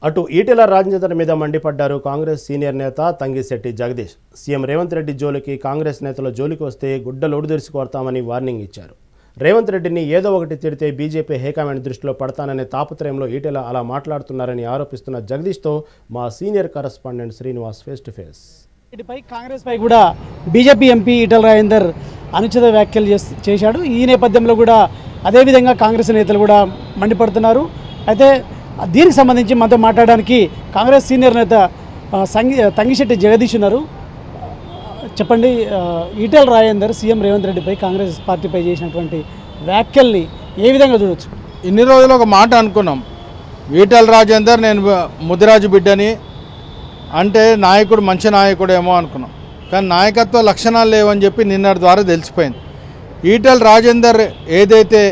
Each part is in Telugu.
అటు ఈటెల రాజేందర్ మీద మండిపడ్డారు కాంగ్రెస్ సీనియర్ నేత తంగిశెట్టి జగదీష్. సీఎం రేవంత్ రెడ్డి జోలికి కాంగ్రెస్ నేతల జోలికి వస్తే గుడ్డలోడు తెరిచి కొడతామని వార్నింగ్ ఇచ్చారు. రేవంత్ రెడ్డిని ఏదో ఒకటి తిడితే బీజేపీ హైకమాండ్ దృష్టిలో పడతాననే తాపత్రయంలో ఈటెల అలా మాట్లాడుతున్నారని ఆరోపిస్తున్న జగదీష్తో మా senior correspondent Srinivas face to face. Congress పై కూడా బీజేపీ ఎంపీ ఈటెల రాజేందర్ అనుచిత వ్యాఖ్యలు చేశాడు. ఈ నేపథ్యంలో కూడా అదేవిధంగా కాంగ్రెస్ నేతలు కూడా మండిపడుతున్నారు. అయితే దీనికి సంబంధించి మనతో మాట్లాడడానికి కాంగ్రెస్ సీనియర్ నేత తంగిశెట్టి జగదీష్ ఉన్నారు. చెప్పండి, ఈటెల రాజేందర్ సీఎం రేవంత్ రెడ్డిపై కాంగ్రెస్ పార్టీపై చేసినటువంటి వ్యాఖ్యల్ని ఏ విధంగా చూడొచ్చు? ఇన్ని రోజులు ఒక మాట అనుకున్నాం, ఈటెల రాజేందర్ నేను ముదిరాజు బిడ్డని అంటే నాయకుడు మంచి నాయకుడేమో అనుకున్నాం. కానీ నాయకత్వ లక్షణాలు లేవని చెప్పి నిన్నటి ద్వారా తెలిసిపోయింది. ఈటెల రాజేందర్ ఏదైతే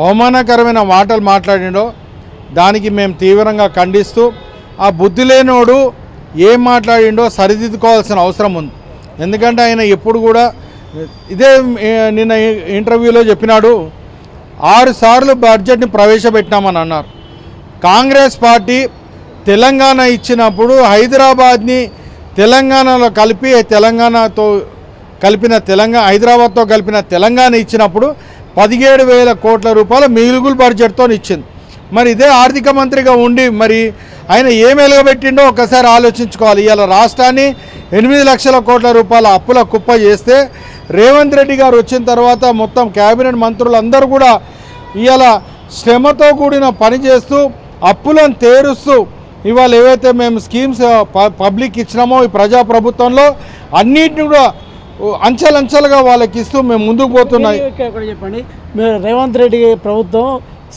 అవమానకరమైన మాటలు మాట్లాడిండో దానికి మేము తీవ్రంగా ఖండిస్తూ ఆ బుద్ధి లేనోడు ఏం మాట్లాడిండో సరిదిద్దుకోవాల్సిన అవసరం ఉంది. ఎందుకంటే ఆయన ఎప్పుడు కూడా ఇదే నిన్న ఇంటర్వ్యూలో చెప్పినాడు, 6 సార్లు బడ్జెట్ని ప్రవేశపెట్టినామని అన్నారు. కాంగ్రెస్ పార్టీ తెలంగాణ ఇచ్చినప్పుడు హైదరాబాద్ని తెలంగాణలో కలిపి హైదరాబాద్తో కలిపిన తెలంగాణ ఇచ్చినప్పుడు 17,000 కోట్ల రూపాయల మిగులు బడ్జెట్తో ఇచ్చింది. మరి ఇదే ఆర్థిక మంత్రిగా ఉండి మరి ఆయన ఏం వెలుగబెట్టిండో ఒకసారి ఆలోచించుకోవాలి. ఇవాళ రాష్ట్రాన్ని 8 లక్షల కోట్ల రూపాయల అప్పుల కుప్ప చేస్తే రేవంత్ రెడ్డి గారు వచ్చిన తర్వాత మొత్తం క్యాబినెట్ మంత్రులందరూ కూడా ఇవాళ శ్రమతో కూడిన పని చేస్తూ అప్పులను తేరుస్తూ ఇవాళ ఏవైతే మేము స్కీమ్స్ పబ్లిక్ ఇచ్చినామో ఈ ప్రజాప్రభుత్వంలో అన్నింటినీ కూడా అంచెలంచెలుగా వాళ్ళకి ఇస్తూ మేము ముందుకు పోతున్నాయి. చెప్పండి, మీరు రేవంత్ రెడ్డి ప్రభుత్వం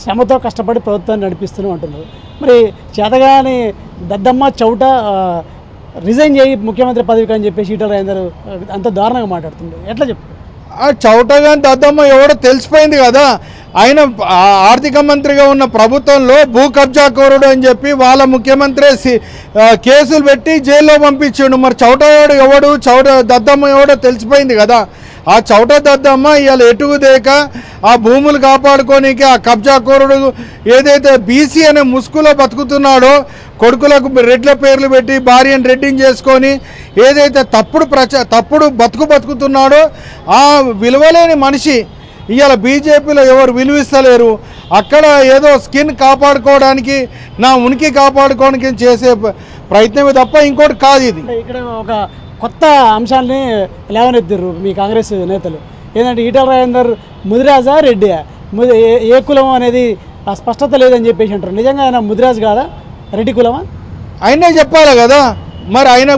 శ్రమతో కష్టపడి ప్రభుత్వాన్ని నడిపిస్తూనే ఉంటున్నారు. మరి చేతగాని దద్దమ్మ చౌట రిజైన్ చేయి ముఖ్యమంత్రి పదవికి అని చెప్పేసి ఈటెల రాజేందర్ అంత దారుణంగా మాట్లాడుతుంది. ఎట్లా చెప్పు? ఆ చౌటగాని దద్దమ్మ ఎవడో తెలిసిపోయింది కదా. ఆయన ఆర్థిక మంత్రిగా ఉన్న ప్రభుత్వంలో భూ కబ్జా కోరుడు అని చెప్పి వాళ్ళ ముఖ్యమంత్రి కేసులు పెట్టి జైల్లో పంపించాడు. మరి చౌటగాడు ఎవడు, దద్దమ్మ ఎవడో తెలిసిపోయింది కదా. ఆ చౌట దద్దమ్మ ఇవాళ ఎటుగుదేక ఆ భూములు కాపాడుకోనికి ఆ కబ్జా కోరుడు ఏదైతే బీసీ అనే ముసుగులో బతుకుతున్నాడో, కొడుకులకు రెడ్ల పేర్లు పెట్టి భార్యను రెడ్డిని చేసుకొని ఏదైతే తప్పుడు బతుకుతున్నాడో ఆ విలువలేని మనిషి ఇవాళ బీజేపీలో ఎవరు విలువిస్తలేరు. అక్కడ ఏదో స్కిన్ కాపాడుకోవడానికి, నా ఉనికి కాపాడుకోవడానికి చేసే ప్రయత్నమే తప్ప ఇంకోటి కాదు. ఇది ఇక్కడ ఒక కొత్త అంశాన్ని లేవనెత్తారు మీ కాంగ్రెస్ నేతలు. ఏంటంటే ఈటెల రాజేందర్ ముదిరాజా రెడ్డియా, ఏ కులం అనేది ఆ స్పష్టత లేదని చెప్పేసి అంటారు. నిజంగా ఆయన ముదిరాజు కాదా, రెడ్డి కులమా? ఆయనే చెప్పాలి కదా. మరి ఆయన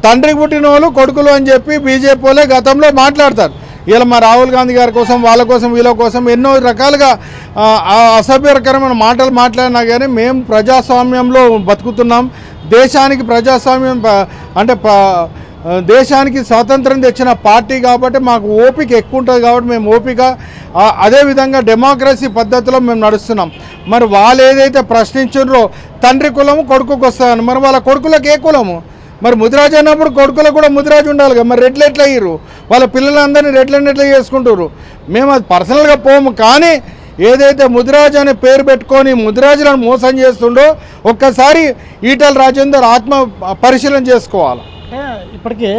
తండ్రికి పుట్టిన వాళ్ళు కొడుకులు అని చెప్పి బీజేపీ వాళ్ళే గతంలో మాట్లాడతారు. ఇలా మా రాహుల్ గాంధీ గారి కోసం, వాళ్ళ కోసం, వీళ్ళ కోసం ఎన్నో రకాలుగా అసభ్యకరమైన మాటలు మాట్లాడినా కానీ మేము ప్రజాస్వామ్యంలో బతుకుతున్నాం. దేశానికి ప్రజాస్వామ్యం అంటే దేశానికి స్వాతంత్రం తెచ్చిన పార్టీ కాబట్టి మాకు ఓపిక ఎక్కువ ఉంటుంది. కాబట్టి మేము ఓపిక అదేవిధంగా డెమోక్రసీ పద్ధతిలో మేము నడుస్తున్నాం. మరి వాళ్ళు ఏదైతే ప్రశ్నించారో తండ్రి కులము కొడుకుకి వస్తాయని, మరి వాళ్ళ కొడుకులకు ఏ కులము? మరి ముదిరాజు అన్నప్పుడు కొడుకులకు కూడా ముదిరాజు ఉండాలి కదా. మరి రెడ్లు ఎట్లా అయ్యారు? వాళ్ళ పిల్లలందరినీ రెడ్లని ఎట్లా చేసుకుంటారు? మేము అది పర్సనల్గా పోము. కానీ ఏదైతే ముదిరాజు అనే పేరు పెట్టుకొని ముదిరాజులను మోసం చేస్తుండో ఒక్కసారి ఈటెల రాజేందర్ ఆత్మ పరిశీలన చేసుకోవాలి. ఇప్పటికే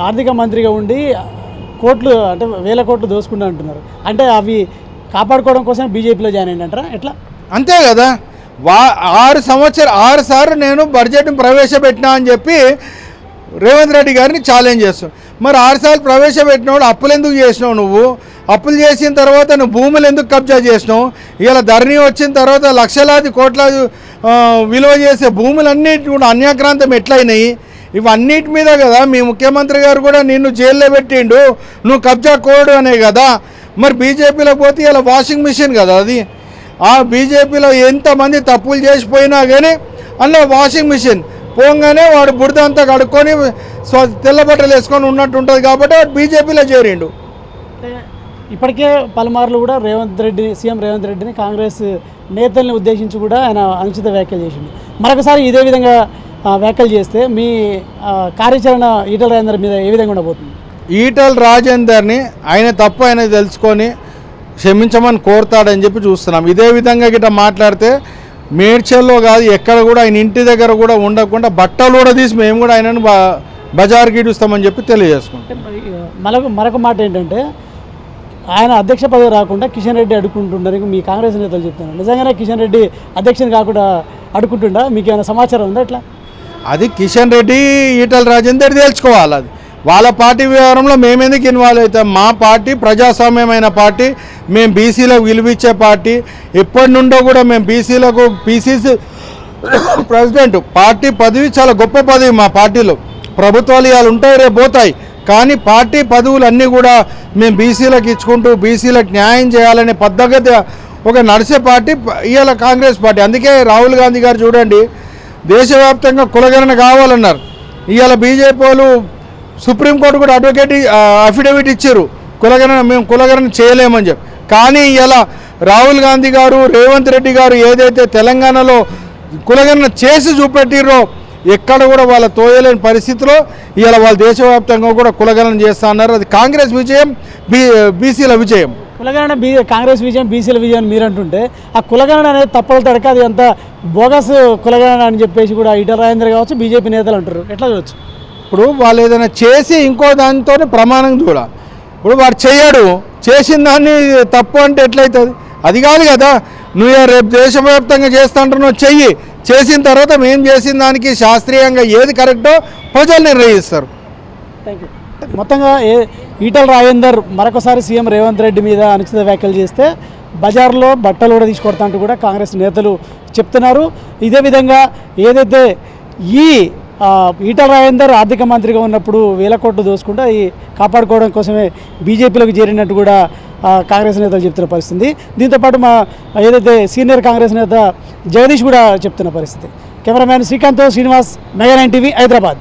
ఆర్థిక మంత్రిగా ఉండి కోట్లు అంటే 1000 కోట్లు దోసుకుంటూ అంటున్నారు. అంటే అవి కాపాడుకోవడం కోసం బీజేపీలో జాయిన్ అయ్యింది అంటారా? ఎట్లా? అంతే కదా. 6 సార్లు నేను బడ్జెట్ని ప్రవేశపెట్టినా అని చెప్పి రేవంత్ రెడ్డి గారిని ఛాలెంజ్ చేస్తాను. మరి 6 సార్లు ప్రవేశపెట్టినవాడు అప్పులు ఎందుకు చేసినావు? నువ్వు అప్పులు చేసిన తర్వాత నువ్వు భూములు ఎందుకు కబ్జా చేసినావు? ఇలా ధరణి వచ్చిన తర్వాత లక్షలాది కోట్లాది విలువ చేసే భూములన్నిటి కూడా అన్యాక్రాంతం ఎట్లయినాయి? ఇవన్నిటి మీద కదా మీ ముఖ్యమంత్రి గారు కూడా నిన్ను జైల్లో పెట్టిండు, నువ్వు కబ్జా కోడు అనే కదా. మరి బీజేపీలో పోతే ఇలా వాషింగ్ మిషన్ కదా అది. ఆ బీజేపీలో ఎంతమంది తప్పులు చేసిపోయినా కానీ అందులో వాషింగ్ మిషన్ పోగానే వాడు బురద అంతా కడుక్కొని తెల్ల బట్టలు వేసుకొని ఉన్నట్టు ఉంటుంది కాబట్టి వాడు బీజేపీలో చేరిండు. ఇప్పటికే పలుమార్లు కూడా సీఎం రేవంత్ రెడ్డిని కాంగ్రెస్ నేతల్ని ఉద్దేశించి కూడా ఆయన అనుచిత వ్యాఖ్యలు చేసింది. మరొకసారి ఇదే విధంగా వ్యాఖ్యలు చేస్తే మీ కార్యాచరణ ఈటెల రాజేందర్ మీద ఏ విధంగా ఉండబోతుంది? ఈటెల రాజేందర్ని ఆయన తప్పు ఆయన తెలుసుకొని క్షమించమని కోరుతాడని చెప్పి చూస్తున్నాం. ఇదే విధంగా గిట్ట మాట్లాడితే మేడ్చల్లో కాదు ఎక్కడ కూడా ఆయన ఇంటి దగ్గర కూడా ఉండకుండా బట్టలు కూడా తీసి మేము కూడా ఆయనను బజార్కి ఇడుస్తామని చెప్పి తెలియజేసుకుంటాం. మరొక మాట ఏంటంటే ఆయన అధ్యక్ష పదవి రాకుండా కిషన్ రెడ్డి అడుక్కుంటున్నారు మీ కాంగ్రెస్ నేతలు చెప్తున్నారు. నిజంగానే కిషన్ రెడ్డి అధ్యక్షుని కాకుండా అడుక్కుంటుండా? మీకు ఏమైనా సమాచారం ఉందా? ఎట్లా అది కిషన్ రెడ్డి ఈటల రాజేందర్ తేల్చుకోవాలి. అది వాళ్ళ పార్టీ వ్యవహారంలో మేమెందుకు ఇన్వాల్వ్ అవుతాం? మా పార్టీ ప్రజాస్వామ్యమైన పార్టీ, మేము బీసీలకు విలువిచ్చే పార్టీ. ఎప్పటి నుండో కూడా మేము బీసీలకు పీసీసీ ప్రెసిడెంట్ పార్టీ పదవి చాలా గొప్ప పదవి మా పార్టీలో. ప్రభుత్వాలు ఇవాళ ఉంటాయి, రేపు పోతాయి, కానీ పార్టీ పదవులు అన్నీ కూడా మేము బీసీలకు ఇచ్చుకుంటూ బీసీలకు న్యాయం చేయాలనే పద్ధతి ఒక నడిచే పార్టీ ఇవాళ కాంగ్రెస్ పార్టీ. అందుకే రాహుల్ గాంధీ గారు చూడండి, దేశవ్యాప్తంగా కులగణన కావాలన్నారు. ఇవాళ బీజేపీ వాళ్ళు సుప్రీంకోర్టు కూడా అఫిడవిట్ ఇచ్చారు, మేము కులగణన చేయలేమని చెప్పి. కానీ ఇలా రాహుల్ గాంధీ గారు, రేవంత్ రెడ్డి గారు ఏదైతే తెలంగాణలో కులగణన చేసి చూపెట్టిరో ఎక్కడ కూడా వాళ్ళ తోయలేని పరిస్థితిలో ఇలా వాళ్ళు దేశవ్యాప్తంగా కూడా కులగణన చేస్తా అన్నారు. అది కాంగ్రెస్ విజయం, బీసీల విజయం. కులగణన కాంగ్రెస్ విజయం, బీసీల విజయం అని మీరు అంటుంటే ఆ కులగణన అనేది తప్పలు తడక అది అంత బోగస్ కులగణన అని చెప్పేసి కూడా ఈటల రాజేందర్ కావచ్చు, బీజేపీ నేతలు అంటారు. ఎట్లా చూడొచ్చు? ఇప్పుడు వాళ్ళు ఏదైనా చేసి ఇంకో దానితోనే ప్రమాణం చూడాలి. ఇప్పుడు వాడు చేయడు, చేసిన దాన్ని తప్పు అంటే ఎట్లయితుంది? అది కాదు కదా. నువ్వు రేపు దేశవ్యాప్తంగా చేస్తా అంటున్నావు, చెయ్యి. చేసిన తర్వాత మేము చేసిన దానికి శాస్త్రీయంగా ఏది కరెక్టో ప్రజలు నిర్ణయిస్తారు. Thank you. మొత్తంగా ఈటల రాజేందర్ మరొకసారి సీఎం రేవంత్ రెడ్డి మీద అనుచిత వ్యాఖ్యలు చేస్తే బజార్లో బట్టలు కూడా తీసుకొడతా అంటూ కూడా కాంగ్రెస్ నేతలు చెప్తున్నారు. ఇదే విధంగా ఏదైతే ఈ ఈటల రాజేందర్ ఆర్థిక మంత్రిగా ఉన్నప్పుడు వేల కోట్లు దోసుకుంటూ ఈ కాపాడుకోవడం కోసమే బీజేపీలోకి చేరినట్టు కూడా కాంగ్రెస్ నేతలు చెప్తున్న పరిస్థితి. దీంతోపాటు ఏదైతే సీనియర్ కాంగ్రెస్ నేత జగదీష్ కూడా చెప్తున్న పరిస్థితి. Cameraman Srikanth, Srinivas, mega 9 TV, Hyderabad.